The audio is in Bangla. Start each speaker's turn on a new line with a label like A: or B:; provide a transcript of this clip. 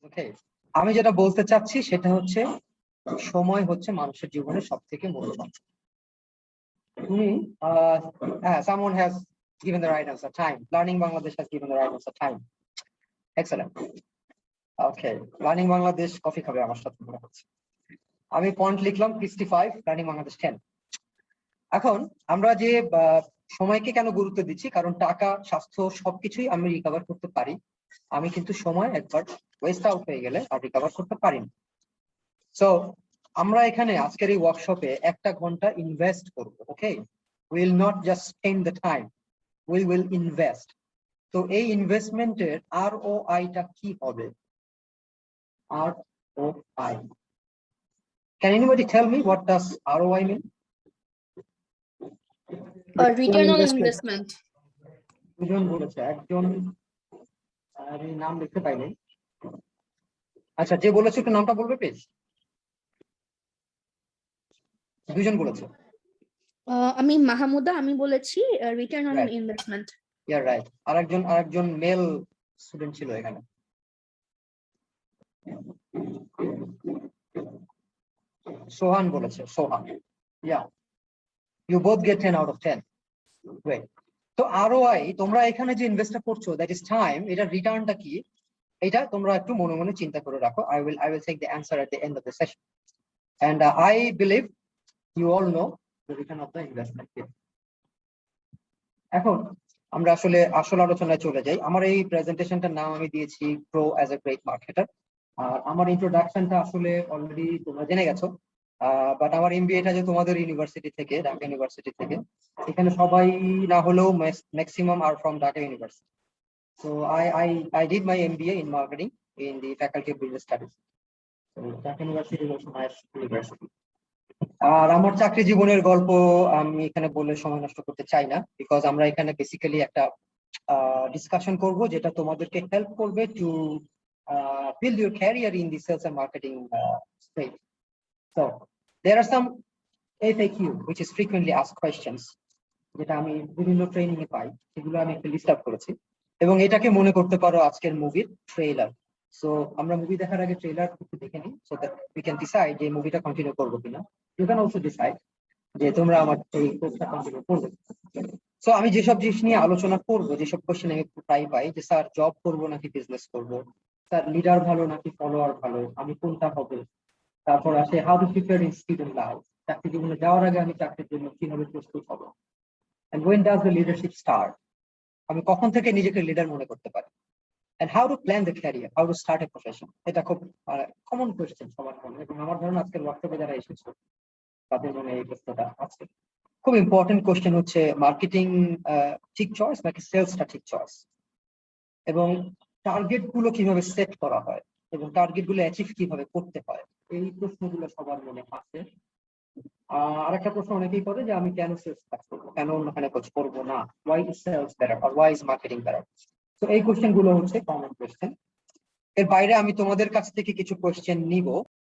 A: ওকে, আমি যেটা বলতে চাচ্ছি সেটা হচ্ছে সময় হচ্ছে মানুষের জীবনের সবথেকে মূল্যবান। তুমি someone has given the right answer, time. Learning Bangladesh has given the right answer, time. Excellent. Okay, learning Bangladesh coffee খাবে আমার সাথে মনে হচ্ছে। আমি পয়েন্ট লিখলাম 65, লার্নিং বাংলাদেশ 10। এখন আমরা যে সময়কে কেন গুরুত্ব দিচ্ছি, কারণ টাকা, স্বাস্থ্য সবকিছুই আমি রিকভার করতে পারি, আমি কিন্তু সময় একবার ওয়েস্ট আউট হয়ে গেলে আর রিকভার করতে পারি না। সো আমরা এখানে আজকের এই ওয়ার্কশপে 1 ঘন্টা ইনভেস্ট করব। Okay, will not just spend the time, we will invest. তো এই ইনভেস্টমেন্টের ROI টা কি হবে? ROI, can anybody tell me what does ROI mean?
B: Return on investment.
A: দুজন বলেছে, একজন আমি নাম লিখতে পাইনি। আচ্ছা, যে বলেছে একটু নামটা বলবে প্লিজ। দুজন বলেছে।
B: আমি মাহমুদা, আমি বলেছি return on investment.
A: Yeah right. আরেকজন মেল স্টুডেন্ট ছিল এখানে। সোহান বলেছে, Sohan. Yeah, you both get 10 out of 10. Great. তো ROI, তোমরা এখানে যে ইনভেস্টটা করছো, দ্যাট ইজ টাইম, এটা রিটার্নটা কি এটা তোমরা একটু মনে মনে চিন্তা করে রাখো। I will take the answer at the end of the session, and I believe you all know the return of the investment. এখন আমরা আসলে আসল আলোচনায় চলে যাই। আমার এই প্রেজেন্টেশনটার নাম আমি দিয়েছি grow as a great marketer. আর আমার ইন্ট্রোডাকশনটা আসলে অলরেডি তোমরা জেনে গেছো, বাট আমার MBA-টা যে তোমাদের ইউনিভার্সিটি থেকে, ঢাকা ইউনিভার্সিটি থেকে, এখানে সবাই না হলেও maximum are from Dhaka university. So I did my MBA in marketing in the Faculty of Business Studies. So Dhaka University is also my university. আর আমার চাকরি জীবনের গল্প আমি এখানে বলে সময় নষ্ট করতে চাই না, বিকজ আমরা এখানে বেসিক্যালি একটা ডিসকাশন করব যেটা তোমাদেরকে হেল্প করবে two build your career in the sales and marketing space. So there are some FAQ, which is frequently asked questions, যেটা আমি বিভিন্ন ট্রেনিং এ পাই, সেগুলো আমি একটা লিস্ট আউট করেছি, এবং এটাকে মনে করতে পারো আজকের মুভির ট্রেলার। সো আমরা মুভি দেখার আগে ট্রেলার একটু দেখে নিই, so that we can decide যে মুভিটা কন্টিনিউ করবো কিনা। ইউ ক্যান অলসো ডিসাইড যে তোমরা আমার এই কোর্সটা কন্টিনিউ করবে। সো আমি যেসব জিনিস নিয়ে আলোচনা করবো, যেসব কোশ্চেন আমি প্রায় পাই, যে স্যার জব করবো নাকি বিজনেস করবো, স্যার লিডার ভালো নাকি ফলোয়ার ভালো, আমি কোনটা হবে। তারপর আসে how to prepare in student life, চাকরি জীবনে যাওয়ার আগে আমি চাকরির জন্য কিভাবে প্রস্তুত হবো, and when does the leadership start, আমি কখন থেকে নিজেকে লিডার মনে করতে পারি, and how to plan the career, how to start a profession. এটা খুব কমন কোশ্চেন সবার মনে, এবং আমার ধারণা আজকের ওয়ার্কশপে যারা এসেছে তাদের মনে এই প্রশ্নটা আছে। খুব ইম্পর্টেন্ট কোশ্চেন হচ্ছে মার্কেটিং ঠিক চয়েস নাকি সেলসটা ঠিক চয়েস, এবং টার্গেট গুলো কিভাবে সেট করা হয়, এবং টার্গেট গুলো অ্যাচিভ কিভাবে করতে হয়, এই প্রশ্নগুলো সবার মনে আছে। আরেকটা প্রশ্ন অনেকেই করে যে আমি কেন সেলস কাজ করবো, কেন অন্যখানে কাজ করবো না, why is sales better or why is marketing better. তো এই কোশ্চেন গুলো হচ্ছে কমন কোশ্চেন। এর বাইরে আমি তোমাদের কাছ থেকে কিছু কোশ্চেন নিব।